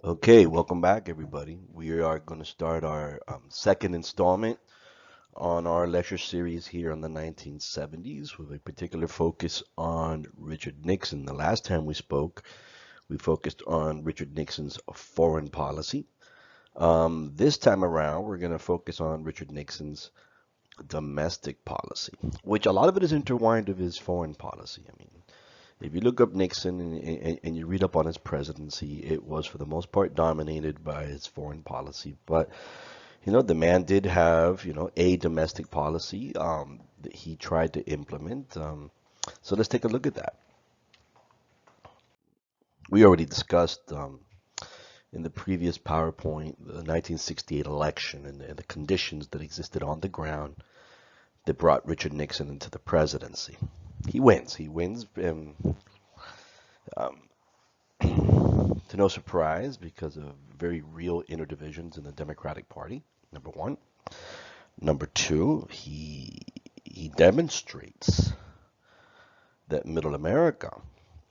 Okay, welcome back, everybody. We are going to start our second installment on our lecture series here on the 1970s with a particular focus on Richard Nixon. The last time we spoke, we focused on Richard Nixon's foreign policy. This time around, we're going to focus on Richard Nixon's domestic policy, which a lot of it is intertwined with his foreign policy. I mean, if you look up Nixon and you read up on his presidency, it was for the most part dominated by his foreign policy. But, the man did have, a domestic policy that he tried to implement. So let's take a look at that. We already discussed in the previous PowerPoint the 1968 election and the conditions that existed on the ground that brought Richard Nixon into the presidency. He wins. He wins. Um, to no surprise, because of very real inner divisions in the Democratic Party, number one. Number two, he demonstrates that middle America,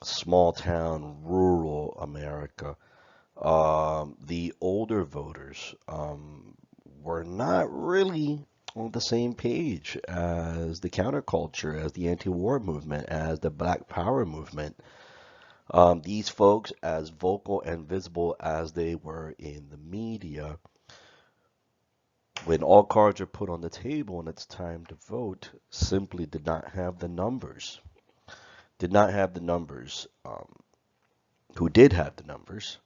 small town, rural America, the older voters were not really on the same page as the counterculture, as the anti-war movement, as the Black Power movement. These folks, as vocal and visible as they were in the media, when all cards are put on the table and it's time to vote, simply did not have the numbers. Did not have the numbers. Who did have the numbers?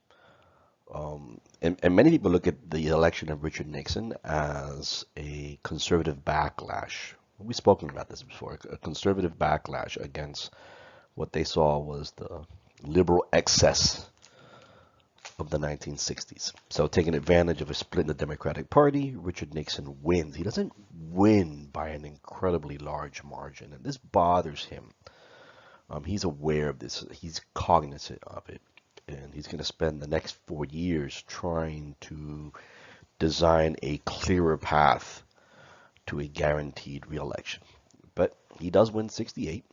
And many people look at the election of Richard Nixon as a conservative backlash. We've spoken about this before. A conservative backlash against what they saw was the liberal excess of the 1960s. So taking advantage of a split in the Democratic Party, Richard Nixon wins. He doesn't win by an incredibly large margin, and this bothers him. He's aware of this. He's cognizant of it, and he's going to spend the next 4 years trying to design a clearer path to a guaranteed reelection. But he does win 68,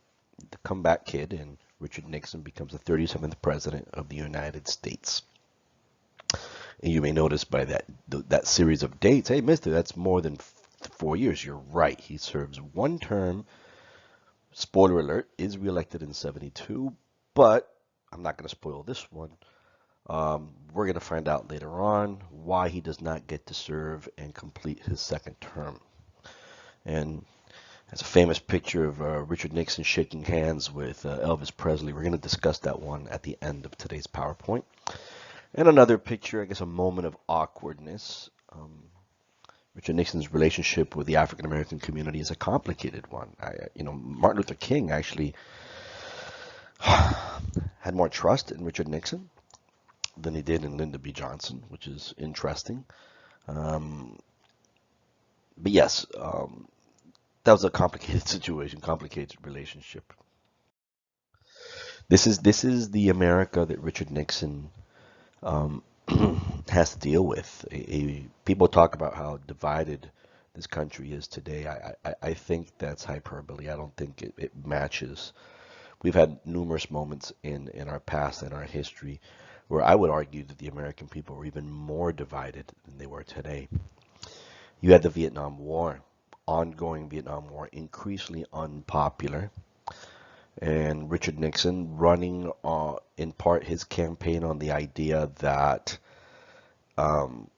the comeback kid, and Richard Nixon becomes the 37th president of the United States. And you may notice by that series of dates, hey, mister, that's more than 4 years. You're right. He serves one term. Spoiler alert, is reelected in 72, but I'm not going to spoil this one. We're going to find out later on why he does not get to serve and complete his second term. And there's a famous picture of Richard Nixon shaking hands with Elvis Presley. We're going to discuss that one at the end of today's PowerPoint. And another picture, I guess a moment of awkwardness. Richard Nixon's relationship with the African American community is a complicated one. Martin Luther King actually had more trust in Richard Nixon than he did in Lyndon B. Johnson, which is interesting. But yes, that was a complicated situation, complicated relationship. This is the America that Richard Nixon um, has to deal with. People talk about how divided this country is today. I think that's hyperbole. I don't think it matches. We've had numerous moments in our past and our history where I would argue that the American people were even more divided than they were today. You had the Vietnam War, ongoing Vietnam War, increasingly unpopular, and Richard Nixon running in part his campaign on the idea that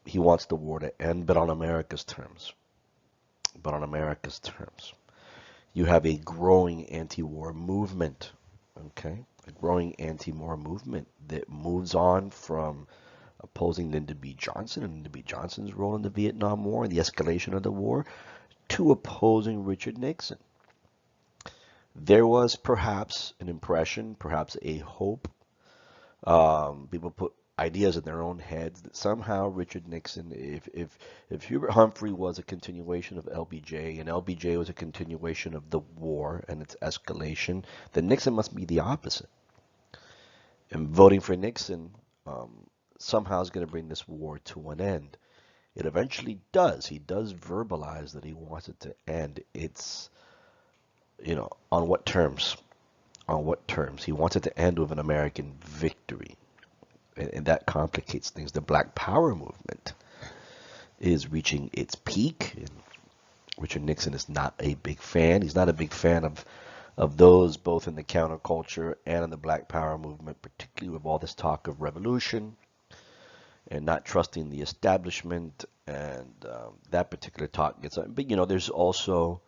he wants the war to end, but on America's terms. But on America's terms. You have a growing anti-war movement, okay? A growing anti-war movement that moves on from opposing Lyndon B. Johnson and Lyndon B. Johnson's role in the Vietnam War and the escalation of the war to opposing Richard Nixon. There was perhaps an impression, perhaps a hope. People put ideas in their own heads that somehow Richard Nixon, if Hubert Humphrey was a continuation of LBJ and LBJ was a continuation of the war and its escalation, then Nixon must be the opposite. And voting for Nixon somehow is going to bring this war to an end. It eventually does. He does verbalize that he wants it to end. It's, on what terms? On what terms? He wants it to end with an American victory. and that complicates things. The Black Power movement is reaching its peak. And Richard Nixon is not a big fan. He's not a big fan of those both in the counterculture and in the Black Power movement, particularly with all this talk of revolution and not trusting the establishment. And that particular talk gets on. But, there's also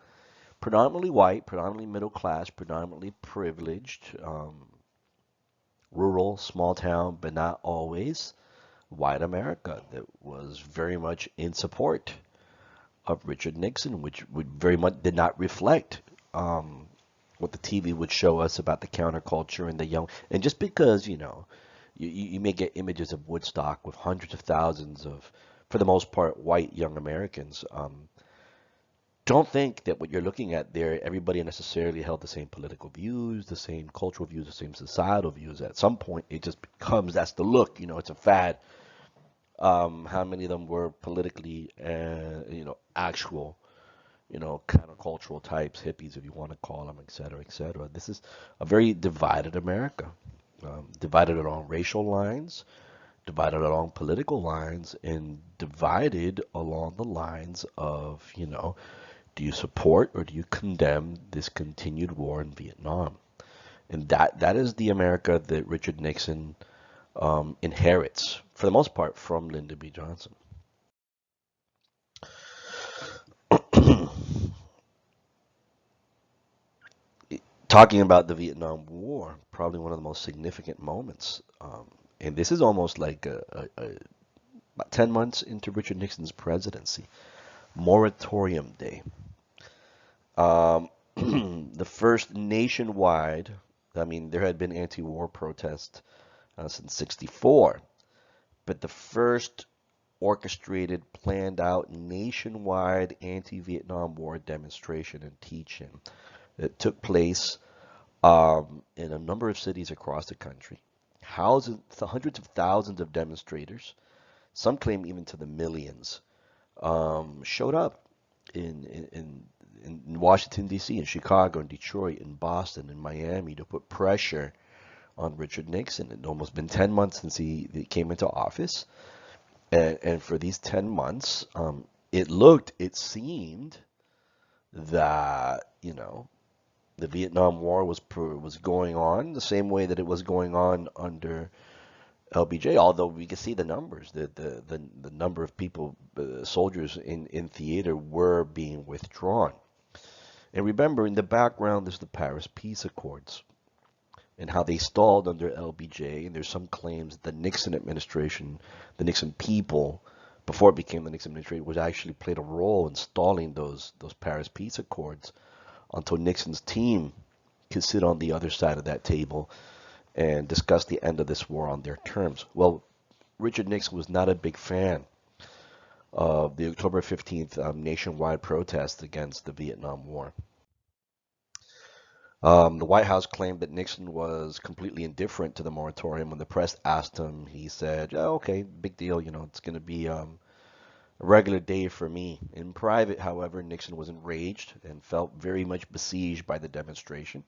predominantly white, predominantly middle class, predominantly privileged, rural, small town, but not always white America that was very much in support of Richard Nixon, which would very much did not reflect what the TV would show us about the counterculture and the young. And just because, you may get images of Woodstock with hundreds of thousands of, for the most part, white young Americans. Don't think that what you're looking at there, everybody necessarily held the same political views, the same cultural views, the same societal views. At some point, it just becomes, that's the look, it's a fad. How many of them were politically, actual, countercultural types, hippies, if you want to call them, et cetera, et cetera. This is a very divided America, divided along racial lines, divided along political lines, and divided along the lines of, do you support or do you condemn this continued war in Vietnam? And that is the America that Richard Nixon inherits, for the most part, from Lyndon B. Johnson. Talking about the Vietnam War, probably one of the most significant moments. And this is almost like about 10 months into Richard Nixon's presidency. Moratorium Day. The first nationwide, there had been anti-war protests since '64, but the first orchestrated, planned out nationwide anti-Vietnam War demonstration and teaching that took place in a number of cities across the country. Hundreds of thousands of demonstrators, some claim even to the millions, showed up in Washington, D.C., in Chicago, in Detroit, in Boston, in Miami to put pressure on Richard Nixon. It had almost been 10 months since he came into office. And for these 10 months, it seemed that, the Vietnam War was going on the same way that it was going on under LBJ, although we can see the numbers, the number of people, soldiers in theater were being withdrawn. And remember, in the background, there's the Paris Peace Accords and how they stalled under LBJ. And there's some claims that the Nixon administration, the Nixon people, before it became the Nixon administration, was actually played a role in stalling those Paris Peace Accords until Nixon's team could sit on the other side of that table and discuss the end of this war on their terms. Well, Richard Nixon was not a big fan of the October 15th nationwide protest against the Vietnam War. The White House claimed that Nixon was completely indifferent to the moratorium. When the press asked him, he said, "Oh, okay, big deal, it's going to be a regular day for me." In private, however, Nixon was enraged and felt very much besieged by the demonstration,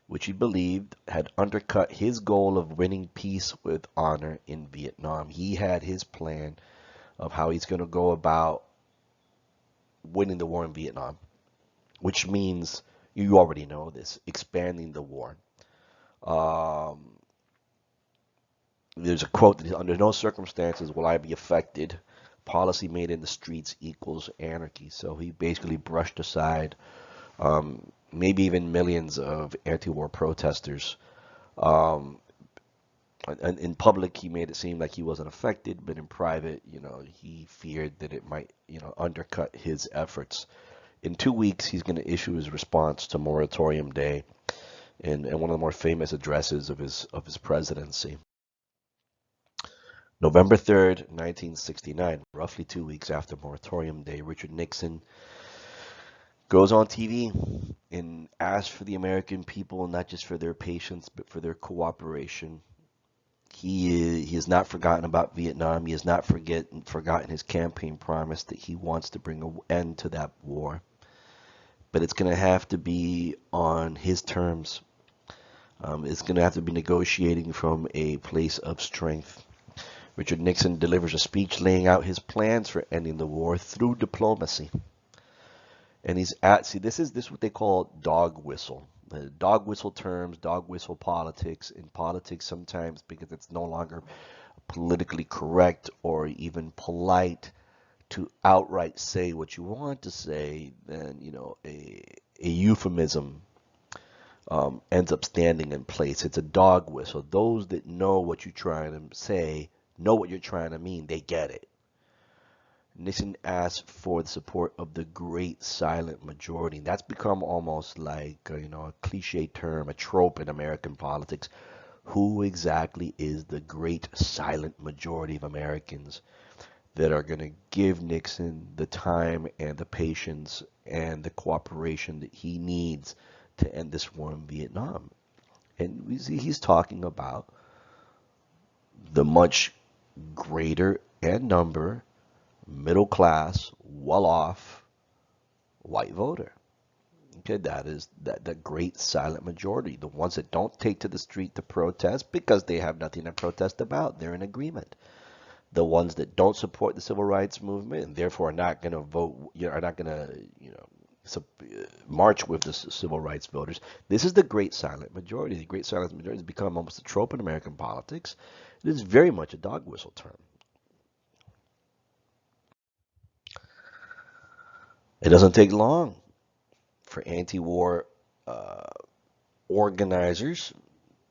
which he believed had undercut his goal of winning peace with honor in Vietnam. He had his plan of how he's going to go about winning the war in Vietnam, which means, you already know this, expanding the war. There's a quote that under no circumstances will I be affected. Policy made in the streets equals anarchy. So he basically brushed aside maybe even millions of anti-war protesters. And in public, he made it seem like he wasn't affected, but in private, he feared that it might, undercut his efforts. In 2 weeks, he's going to issue his response to Moratorium Day and one of the more famous addresses of his presidency. November 3rd, 1969, roughly 2 weeks after Moratorium Day, Richard Nixon goes on TV and asks for the American people, not just for their patience, but for their cooperation. He has not forgotten about Vietnam. He has not forgotten his campaign promise that he wants to bring an end to that war. But it's going to have to be on his terms. It's going to have to be negotiating from a place of strength. Richard Nixon delivers a speech laying out his plans for ending the war through diplomacy. And he's at, see, this is what they call dog whistle. Dog whistle terms, dog whistle politics. In politics, sometimes because it's no longer politically correct or even polite to outright say what you want to say, then a euphemism ends up standing in place. It's a dog whistle. Those that know what you're trying to say know what you're trying to mean. They get it. Nixon asked for the support of the great silent majority. That's become almost like a cliche term, a trope in American politics. Who exactly is the great silent majority of Americans that are going to give Nixon the time and the patience and the cooperation that he needs to end this war in Vietnam? And we see he's talking about the much greater and number middle class, well off white voter. Okay, that is that great silent majority, the ones that don't take to the street to protest because they have nothing to protest about. They're in agreement. The ones that don't support the civil rights movement and therefore are not going to vote, are not going to, march with the civil rights voters. This is the great silent majority. The great silent majority has become almost a trope in American politics. It is very much a dog whistle term. It doesn't take long for anti-war uh, organizers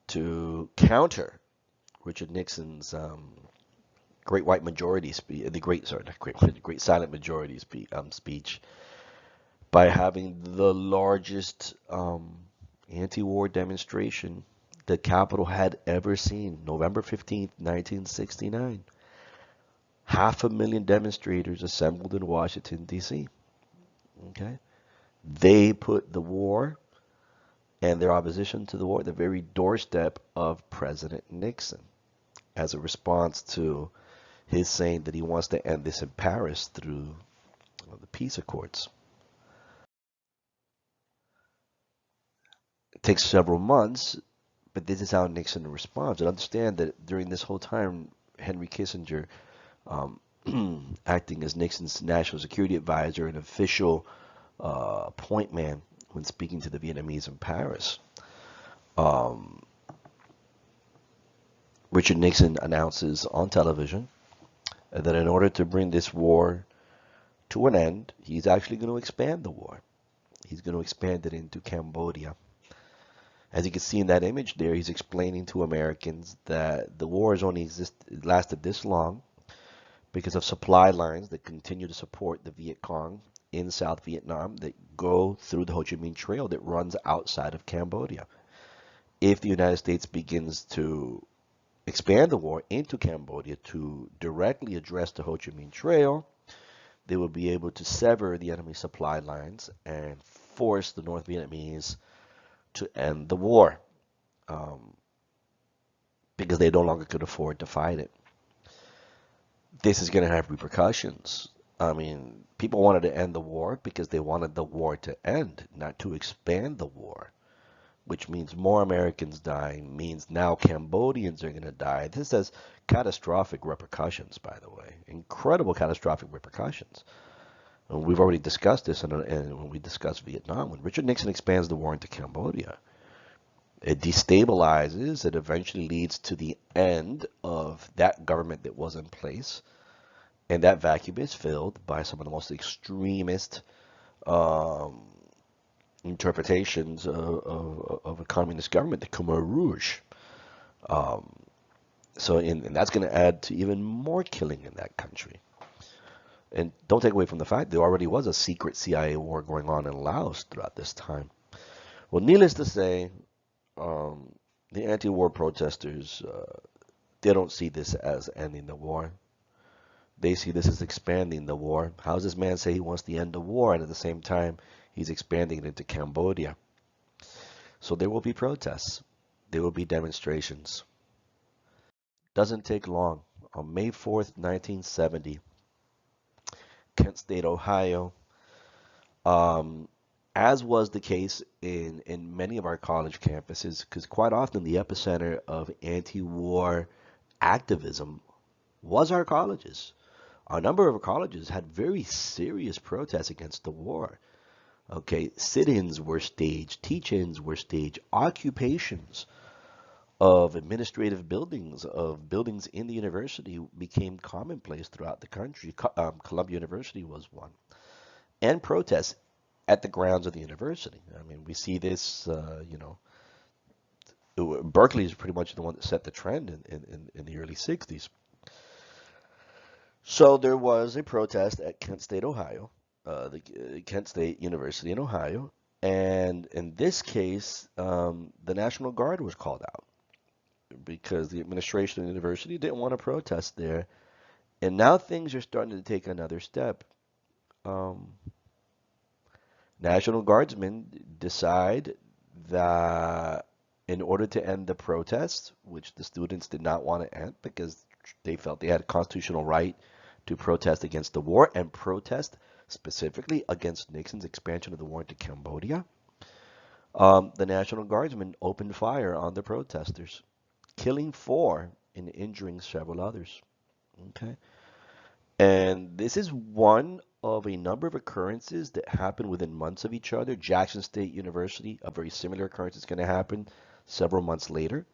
to counter Richard Nixon's great white majority speech, the great, sorry, not great, the great silent majority speech by having the largest anti-war demonstration the Capitol had ever seen, November 15th, 1969. 500,000 demonstrators assembled in Washington, D.C. Okay, they put the war and their opposition to the war at the very doorstep of President Nixon as a response to his saying that he wants to end this in Paris through the peace accords. It takes several months, but this is how Nixon responds. And understand that during this whole time, Henry Kissinger, um, acting as Nixon's national security advisor and official point man when speaking to the Vietnamese in Paris, um, Richard Nixon announces on television that in order to bring this war to an end, he's actually going to expand the war. He's going to expand it into Cambodia. As you can see in that image there, he's explaining to Americans that the war has only lasted this long because of supply lines that continue to support the Viet Cong in South Vietnam that go through the Ho Chi Minh Trail that runs outside of Cambodia. If the United States begins to expand the war into Cambodia to directly address the Ho Chi Minh Trail, they will be able to sever the enemy supply lines and force the North Vietnamese to end the war um, because they no longer could afford to fight it. This is going to have repercussions. I mean, people wanted to end the war because they wanted the war to end, not to expand the war, which means more Americans dying, means now Cambodians are going to die. This has catastrophic repercussions, by the way, incredible catastrophic repercussions. And we've already discussed this when we discussed Vietnam. When Richard Nixon expands the war into Cambodia, it destabilizes, it eventually leads to the end of that government that was in place. And that vacuum is filled by some of the most extremist um, interpretations of a communist government, the Khmer Rouge. Um, and that's going to add to even more killing in that country. And don't take away from the fact there already was a secret CIA war going on in Laos throughout this time. Well, needless to say, um, the anti-war protesters, they don't see this as ending the war. They see this as expanding the war. How does this man say he wants to end the war and at the same time he's expanding it into Cambodia? So there will be protests. There will be demonstrations. Doesn't take long. On May 4th, 1970, Kent State, Ohio, um, as was the case in many of our college campuses, because quite often the epicenter of anti-war activism was our colleges. A number of our colleges had very serious protests against the war. Okay, sit-ins were staged, teach-ins were staged, occupations of administrative buildings, of buildings in the university became commonplace throughout the country. Columbia University was one. And protests at the grounds of the university. I mean, we see this, Berkeley is pretty much the one that set the trend in the early 60s. So there was a protest at Kent State, Ohio, the Kent State University in Ohio. And in this case, the National Guard was called out because the administration of the university didn't want to protest there. And now things are starting to take another step. Um, National Guardsmen decide that in order to end the protests, which the students did not want to end because they felt they had a constitutional right to protest against the war and protest specifically against Nixon's expansion of the war into Cambodia, the National Guardsmen opened fire on the protesters, killing 4 and injuring several others. Okay. And this is one of a number of occurrences that happen within months of each other. Jackson State University, a very similar occurrence is going to happen several months later.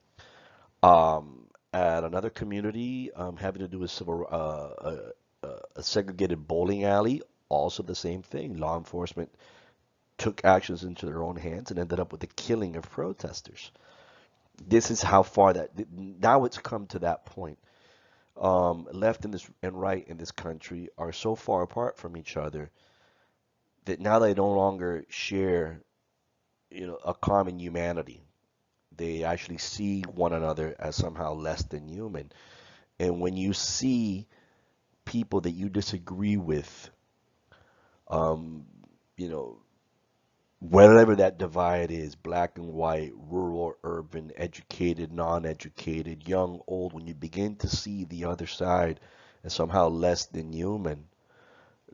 At another community having to do with a segregated bowling alley, also the same thing. Law enforcement took actions into their own hands and ended up with the killing of protesters. This is how far that now it's come to that point. Left in this and right in this country are so far apart from each other that now they no longer share, a common humanity. They actually see one another as somehow less than human. And when you see people that you disagree with, um, you know, whatever that divide is, black and white, rural or urban, educated, non-educated, young, old, when you begin to see the other side as somehow less than human,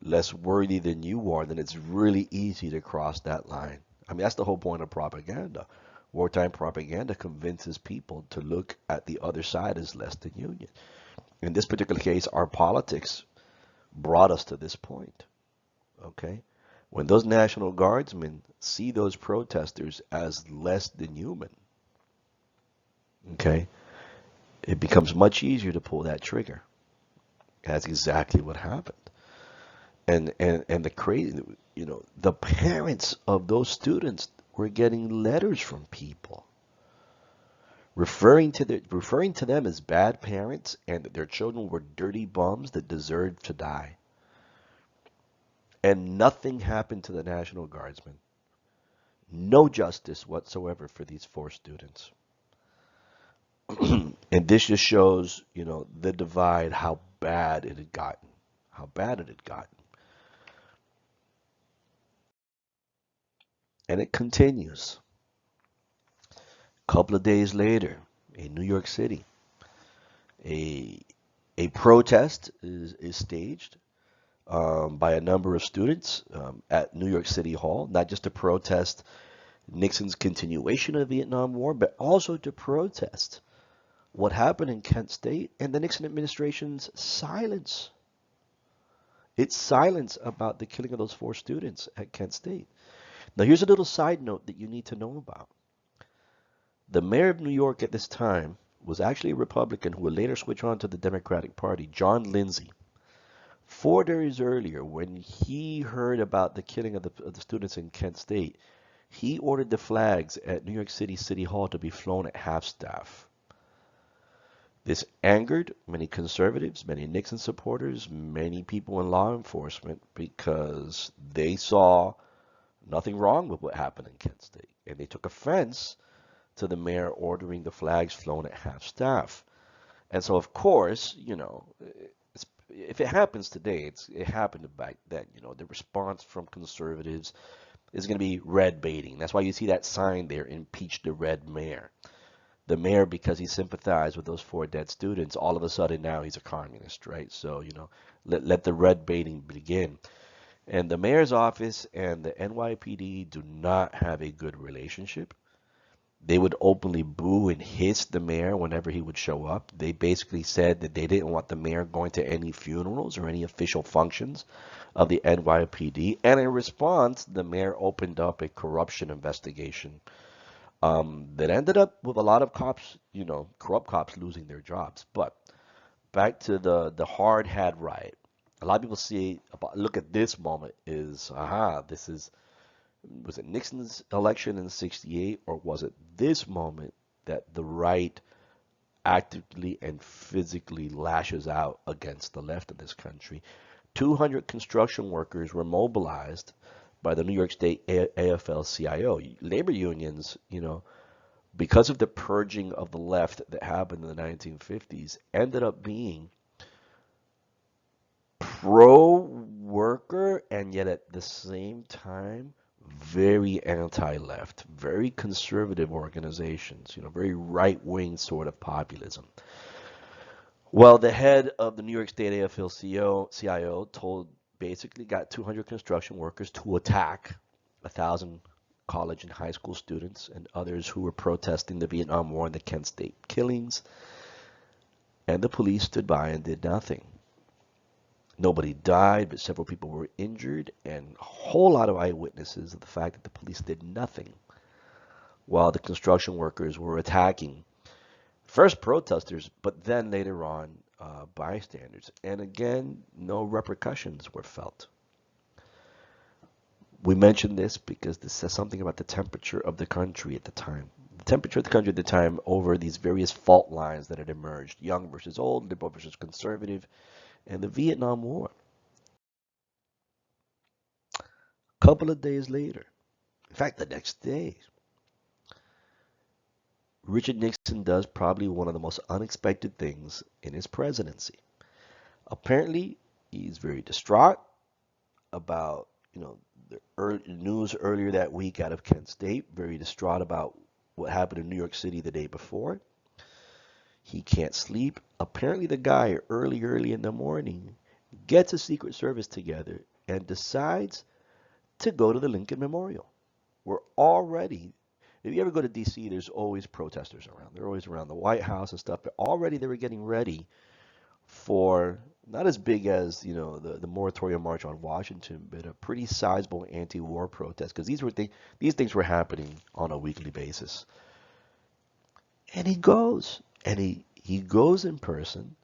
less worthy than you are, then it's really easy to cross that line. I mean, that's the whole point of propaganda. Wartime propaganda convinces people to look at the other side as less than human. In this particular case, our politics brought us to this point. Okay? When those National Guardsmen see those protesters as less than human, okay, it becomes much easier to pull that trigger. That's exactly what happened. And the crazy, the parents of those students were getting letters from people referring to them as bad parents and that their children were dirty bums that deserved to die. And nothing happened to the National Guardsmen. No justice whatsoever for these 4 students. And this just shows, the divide, how bad it had gotten. How bad it had gotten. And it continues. A couple of days later, in New York City, a protest is staged by a number of students at New York City Hall, not just to protest Nixon's continuation of the Vietnam War, but also to protest what happened in Kent State and the Nixon administration's silence. Its silence about the killing of those 4 students at Kent State. Now, here's a little side note that you need to know about. The mayor of New York at this time was actually a Republican who would later switch on to the Democratic Party, John Lindsay. 4 days earlier, when he heard about the killing of the students in Kent State, he ordered the flags at New York City City Hall to be flown at half-staff. This angered many conservatives, many Nixon supporters, many people in law enforcement because they saw nothing wrong with what happened in Kent State. And they took offense to the mayor ordering the flags flown at half-staff. And so, of course, if it happens today, it happened back then. The response from conservatives is going to be red baiting. That's why you see that sign there, impeach the red mayor. The mayor, because he sympathized with those 4 dead students, all of a sudden now he's a communist, right? So, let the red baiting begin. And the mayor's office and the NYPD do not have a good relationship. They would openly boo and hiss the mayor whenever he would show up. They basically said that they didn't want the mayor going to any funerals or any official functions of the NYPD. And in response, the mayor opened up a corruption investigation that ended up with a lot of cops, corrupt cops losing their jobs. But back to the hard hat riot. A lot of people look at this moment is, this is, was it Nixon's election in 68, or was it this moment that the right actively and physically lashes out against the left of this country? 200 construction workers were mobilized by the New York State AFL-CIO. Labor unions, because of the purging of the left that happened in the 1950s, ended up being pro-worker and yet at the same time very anti-left, very conservative organizations, very right-wing sort of populism. Well, the head of the New York State AFL-CIO basically got 200 construction workers to attack 1,000 college and high school students and others who were protesting the Vietnam War and the Kent State killings. And the police stood by and did nothing. Nobody died, but several people were injured, and a whole lot of eyewitnesses of the fact that the police did nothing while the construction workers were attacking first protesters, but then later on bystanders. And again, no repercussions were felt. We mention this because this says something about the temperature of the country at the time. The temperature of the country at the time over these various fault lines that had emerged, young versus old, liberal versus conservative, and the Vietnam War. A couple of days later, in fact, the next day, Richard Nixon does probably one of the most unexpected things in his presidency. Apparently, he's very distraught about, the news earlier that week out of Kent State, very distraught about what happened in New York City the day before. He can't sleep. Apparently, the guy early in the morning gets a Secret Service together and decides to go to the Lincoln Memorial. We're already, if you ever go to D.C., there's always protesters around. They're always around the White House and stuff, but already they were getting ready for not as big as, the moratorium march on Washington, but a pretty sizable anti-war protest, because these things were happening on a weekly basis. And he goes, and he goes in person.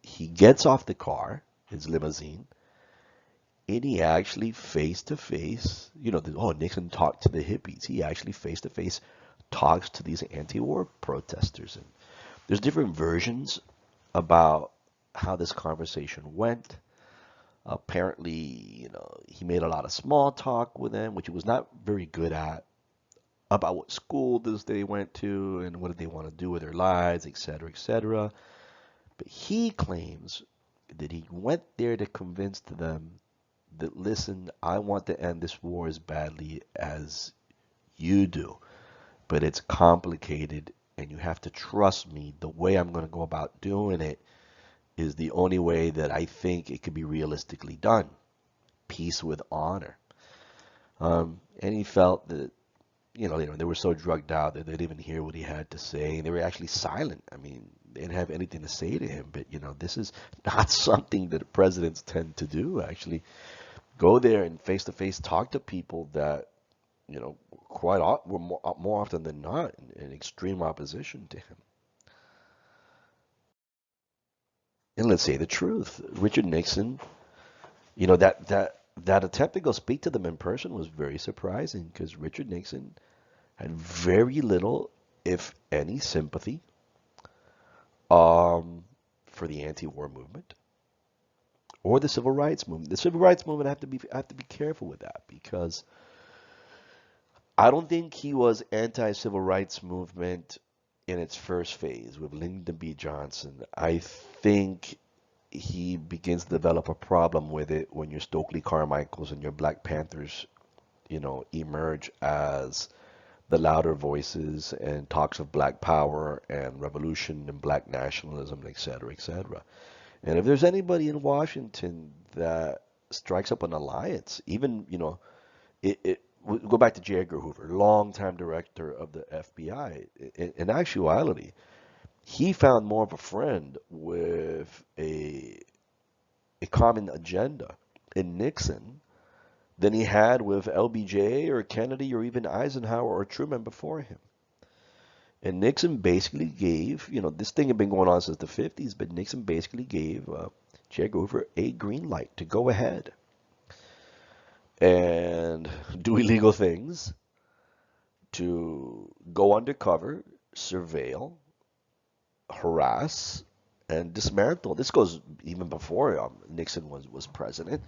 He gets off the car, his limousine, and he actually face to face, Nixon talked to the hippies. He actually face to face talks to these anti-war protesters. And there's different versions about how this conversation went. Apparently, he made a lot of small talk with them, which he was not very good at, about what school they went to and what did they want to do with their lives, etc., etc. But he claims that he went there to convince them that, listen, I want to end this war as badly as you do, but it's complicated and you have to trust me. The way I'm going to go about doing it is the only way that I think it could be realistically done. Peace with honor. And he felt that, they were so drugged out that they didn't even hear what he had to say. They were actually silent. I mean, they didn't have anything to say to him. But, this is not something that presidents tend to do, actually. Go there and face-to-face talk to people that, were more often than not in extreme opposition to him. And let's say the truth. Richard Nixon, that attempt to go speak to them in person was very surprising, because Richard Nixon had very little, if any, sympathy for the anti-war movement or the civil rights movement. The civil rights movement, I have to be careful with that, because I don't think he was anti-civil rights movement in its first phase with Lyndon B. Johnson. I think he begins to develop a problem with it when your Stokely Carmichaels and your Black Panthers, emerge as the louder voices and talks of black power and revolution and black nationalism, et cetera, et cetera. And if there's anybody in Washington that strikes up an alliance. Even, we go back to J. Edgar Hoover, longtime director of the FBI. In actuality, he found more of a friend with a common agenda in Nixon than he had with LBJ or Kennedy or even Eisenhower or Truman before him. And Nixon basically gave, this thing had been going on since the 50s, but Nixon basically gave J. Edgar Hoover a green light to go ahead and do illegal things, to go undercover, surveil, harass, and dismantle. This goes even before Nixon was president.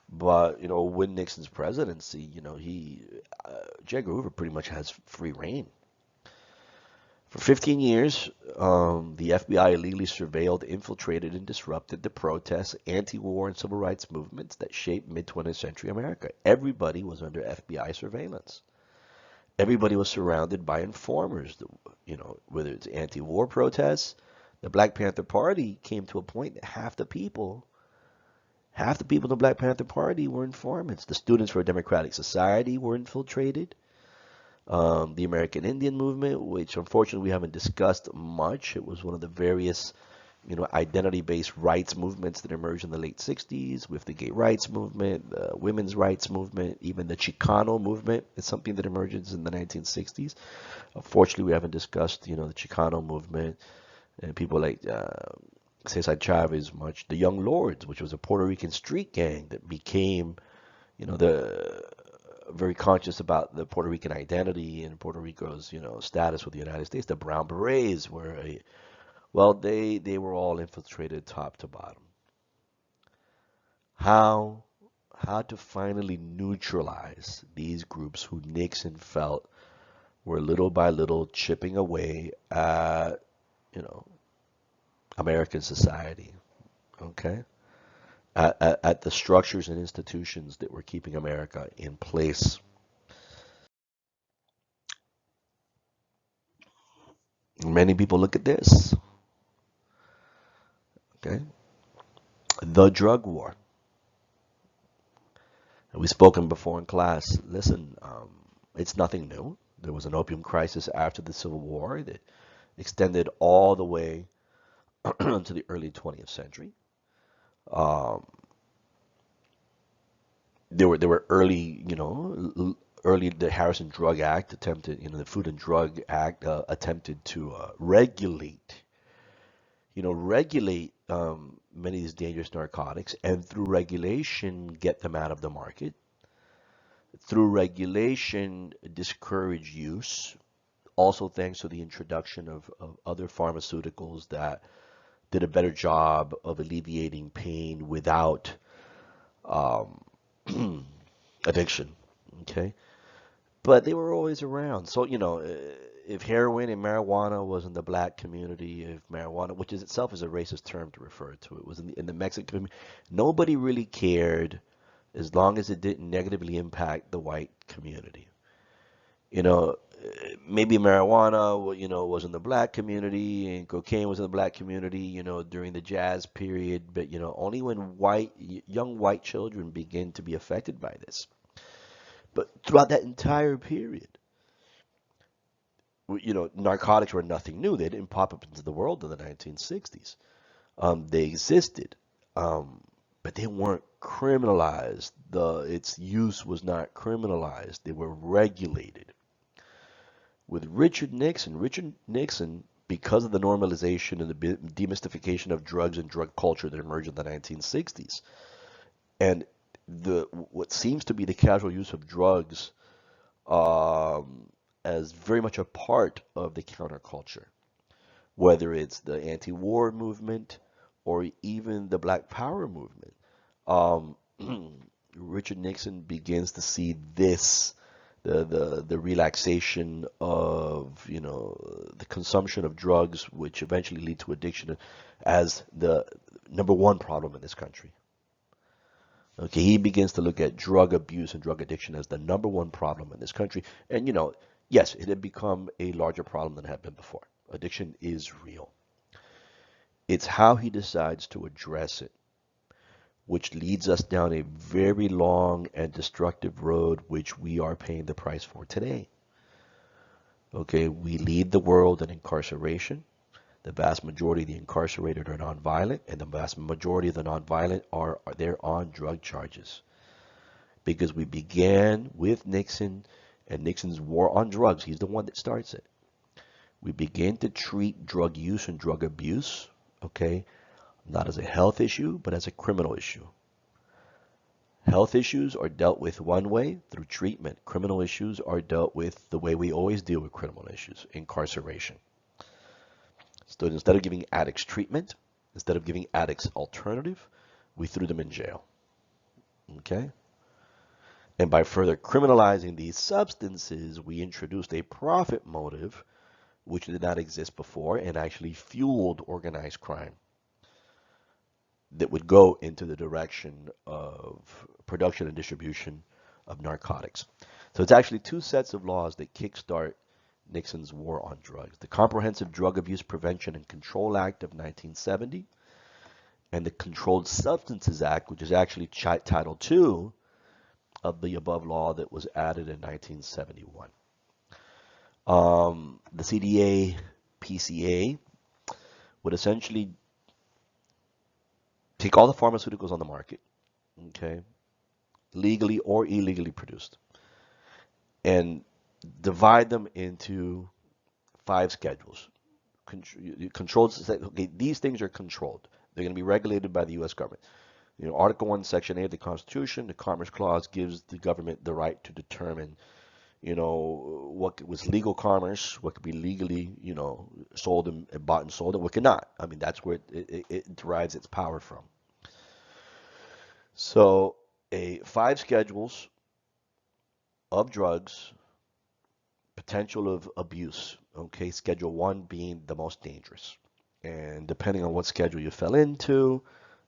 But when Nixon's presidency, J. Edgar Hoover pretty much has free reign. For 15 years, the FBI illegally surveilled, infiltrated, and disrupted the protests, anti-war, and civil rights movements that shaped mid-20th century America. Everybody was under FBI surveillance. Everybody was surrounded by informers. Whether it's anti-war protests, the Black Panther Party came to a point that half the people in the Black Panther Party were informants. The Students for a Democratic Society were infiltrated. The American Indian movement, which unfortunately we haven't discussed much. It was one of the various, identity-based rights movements that emerged in the late 60s, with the gay rights movement, the women's rights movement, even the Chicano movement is something that emerges in the 1960s. Unfortunately, we haven't discussed, the Chicano movement and people like Cesar Chavez much. The Young Lords, which was a Puerto Rican street gang that became, the very conscious about the Puerto Rican identity and Puerto Rico's, status with the United States. The Brown Berets were they were all infiltrated top to bottom. How to finally neutralize these groups who Nixon felt were little by little chipping away at, American society, okay? At the structures and institutions that were keeping America in place. Many people look at this, okay? The drug war. We've spoken before in class. Listen, it's nothing new. There was an opium crisis after the Civil War that extended all the way to the early 20th century. Um, there were early the Harrison Drug Act attempted, the Food and Drug Act attempted to regulate many of these dangerous narcotics, and through regulation get them out of the market. Through regulation discourage use. Also thanks to the introduction of other pharmaceuticals that did a better job of alleviating pain without um, addiction. Okay, but they were always around. So if heroin and marijuana was in the black community, if marijuana, which is itself is a racist term to refer to, it was in the Mexican community, nobody really cared as long as it didn't negatively impact the white community. You know, maybe marijuana, was in the black community and cocaine was in the black community, during the jazz period, but only when young white children begin to be affected by this. But throughout that entire period, narcotics were nothing new. They didn't pop up into the world in the 1960s. They existed, but they weren't criminalized. Its use was not criminalized. They were regulated. With Richard Nixon, because of the normalization and the demystification of drugs and drug culture that emerged in the 1960s, and what seems to be the casual use of drugs as very much a part of the counterculture, whether it's the anti-war movement or even the Black Power movement. Um, Richard Nixon begins to see this, the relaxation of the consumption of drugs, which eventually lead to addiction, as the number one problem in this country. Okay, he begins to look at drug abuse and drug addiction as the number one problem in this country. And yes, it had become a larger problem than it had been before. Addiction is real. It's how he decides to address it, which leads us down a very long and destructive road, which we are paying the price for today. Okay, we lead the world in incarceration. The vast majority of the incarcerated are nonviolent, and the vast majority of the nonviolent are they're on drug charges. Because we began with Nixon and Nixon's war on drugs. He's the one that starts it. We began to treat drug use and drug abuse, okay, not as a health issue, but as a criminal issue. Health issues are dealt with one way, through treatment. Criminal issues are dealt with the way we always deal with criminal issues, incarceration. So instead of giving addicts treatment, instead of giving addicts alternative, we threw them in jail. Okay? And by further criminalizing these substances, we introduced a profit motive which did not exist before and actually fueled organized crime that would go into the direction of production and distribution of narcotics. So it's actually two sets of laws that kickstart Nixon's war on drugs. The Comprehensive Drug Abuse Prevention and Control Act of 1970 and the Controlled Substances Act, which is actually Title II of the above law that was added in 1971. The CDA, PCA would essentially take all the pharmaceuticals on the market, okay, legally or illegally produced, and divide them into 5 schedules. Controlled, okay, these things are controlled. They're going to be regulated by the U.S. government. You know, Article 1, Section 8 of the Constitution, the Commerce Clause gives the government the right to determine, you know, what was legal commerce, what could be legally, you know, sold and bought and sold, and what could not. I mean, that's where it derives its power from. So, 5 schedules of drugs, potential of abuse. Okay, Schedule 1 being the most dangerous. And depending on what schedule you fell into,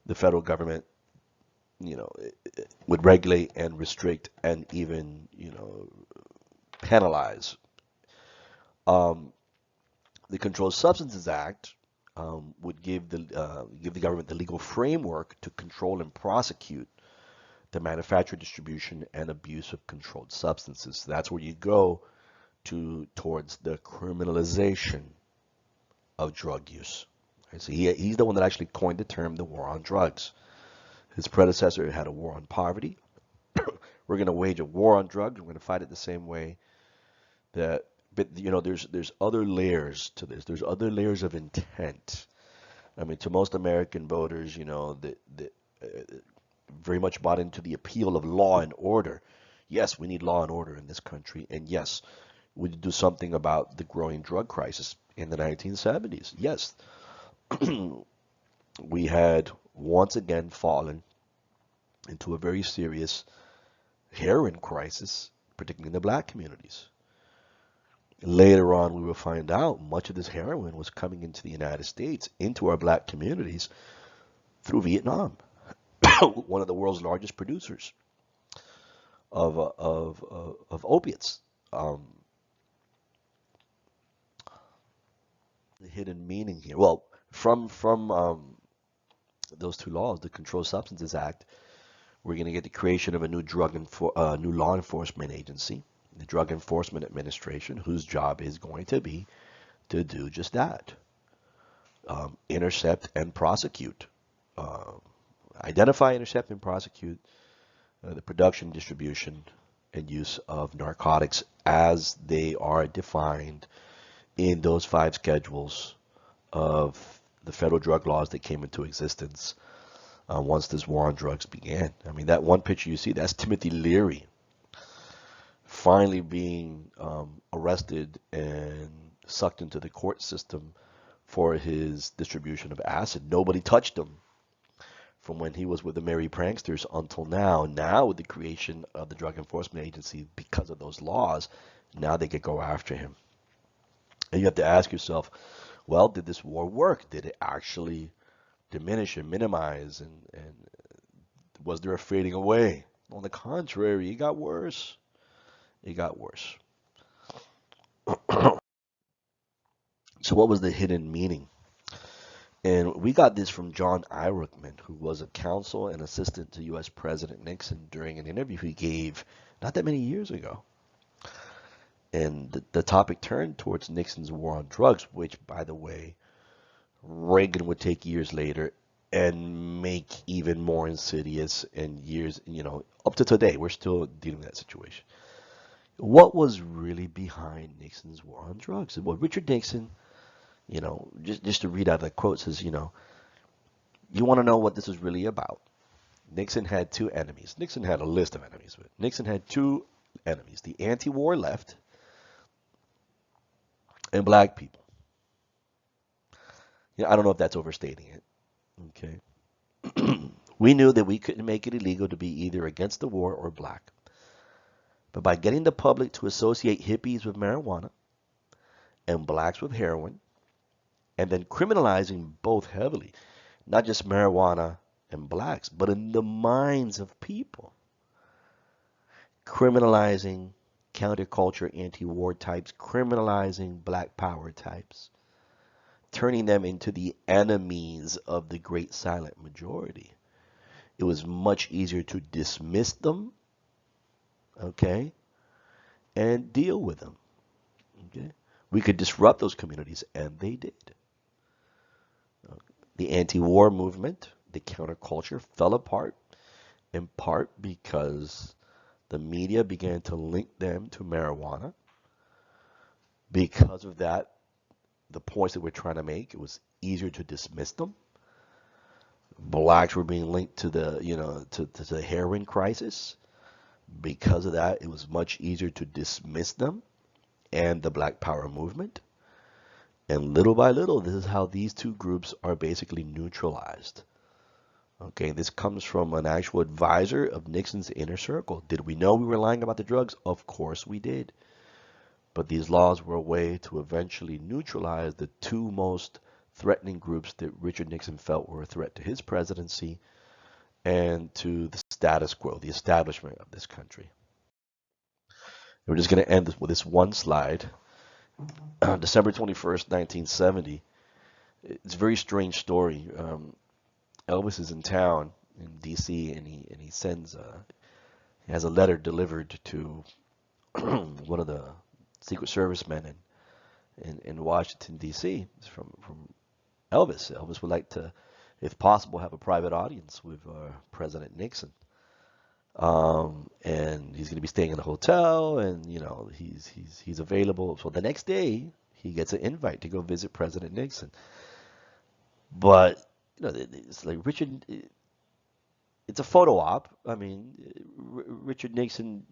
the federal government, you know, it would regulate and restrict and even, you know, penalize. The Controlled Substances Act would give the government the legal framework to control and prosecute the manufacture, distribution, and abuse of controlled substances. So that's where you go towards the criminalization of drug use. Right? So he's the one that actually coined the term the war on drugs. His predecessor had a war on poverty. We're going to wage a war on drugs. We're going to fight it the same way that, but you know, there's other layers to this. There's other layers of intent. I mean, to most American voters, you know, that very much bought into the appeal of law and order. Yes, we need law and order in this country, and yes, we need to do something about the growing drug crisis in the 1970s. Yes, we had once again fallen into a very serious heroin crisis, particularly in the black communities. Later on, we will find out much of this heroin was coming into the United States, into our black communities, through Vietnam, one of the world's largest producers of opiates. The hidden meaning here. Well, from those 2 laws, the Controlled Substances Act, we're going to get the creation of a new new law enforcement agency, the Drug Enforcement Administration, whose job is going to be to do just that: intercept and prosecute, identify, intercept, and prosecute the production, distribution, and use of narcotics as they are defined in those 5 schedules of the federal drug laws that came into existence once this war on drugs began. I mean, that one picture you see, that's Timothy Leary finally being arrested and sucked into the court system for his distribution of acid. Nobody touched him from when he was with the Merry Pranksters until now. Now, with the creation of the Drug Enforcement Agency, because of those laws, now they could go after him. And you have to ask yourself, well, did this war work? Did it actually diminish and minimize? And was there a fading away? On the contrary, it got worse. It got worse. So what was the hidden meaning? And we got this from John Ehrlichman, who was a counsel and assistant to U.S. President Nixon during an interview he gave not that many years ago. And the topic turned towards Nixon's war on drugs, which, by the way, Reagan would take years later and make even more insidious, and years, up to today, we're still dealing with that situation. What was really behind Nixon's war on drugs? Well, Richard Nixon, just to read out the quote, says, you want to know what this is really about. Nixon had two enemies. Nixon had a list of enemies, but Nixon had two enemies, the anti-war left and black people. I don't know if that's overstating it. Okay. We knew that we couldn't make it illegal to be either against the war or black. But by getting the public to associate hippies with marijuana and blacks with heroin, and then criminalizing both heavily, not just marijuana and blacks, but in the minds of people, criminalizing counterculture anti-war types, criminalizing black power types, turning them into the enemies of the great silent majority. It was much easier to dismiss them, okay, and deal with them, okay. We could disrupt those communities, and they did. The anti-war movement, the counterculture, fell apart in part because the media began to link them to marijuana. Because of that, the points that we're trying to make, it was easier to dismiss them. Blacks were being linked to the, to the heroin crisis. Because of that, it was much easier to dismiss them and the Black Power movement. And little by little, this is how these two groups are basically neutralized. Okay, this comes from an actual advisor of Nixon's inner circle. Did we know we were lying about the drugs? Of course we did. But these laws were a way to eventually neutralize the two most threatening groups that Richard Nixon felt were a threat to his presidency and to the status quo, the establishment of this country. We're just going to end this with this one slide. December 21st, 1970. It's a very strange story. Elvis is in town in D.C. and he sends he has a letter delivered to one of the Secret Service men in Washington D.C. It's from Elvis. Elvis would like to, if possible, have a private audience with President Nixon. And he's going to be staying in a hotel, and he's available. So the next day he gets an invite to go visit President Nixon. But it's like Richard. It's a photo op. I mean, Richard Nixon,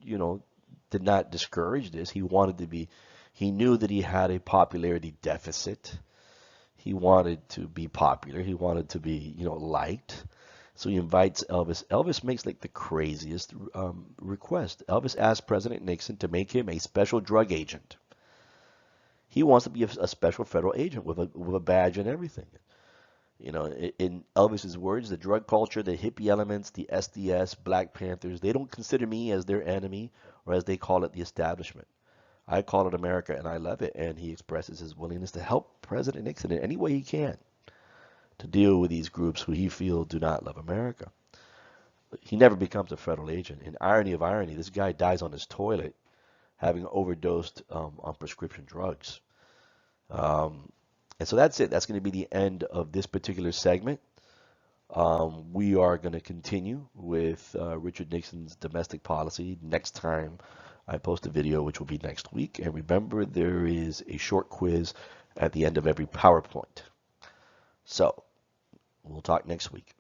did not discourage this. He wanted to be. He knew that he had a popularity deficit. He wanted to be popular. He wanted to be, liked. So he invites Elvis. Elvis makes like the craziest request. Elvis asked President Nixon to make him a special drug agent. He wants to be a special federal agent with a badge and everything. In Elvis's words, the drug culture, the hippie elements, the SDS, Black Panthers, they don't consider me as their enemy, or as they call it, the establishment. I call it America, and I love it. And he expresses his willingness to help President Nixon in any way he can to deal with these groups who he feels do not love America. He never becomes a federal agent. In irony of irony, this guy dies on his toilet having overdosed on prescription drugs. And so that's it. That's going to be the end of this particular segment. We are going to continue with Richard Nixon's domestic policy next time I post a video, which will be next week. And remember, there is a short quiz at the end of every PowerPoint. So we'll talk next week.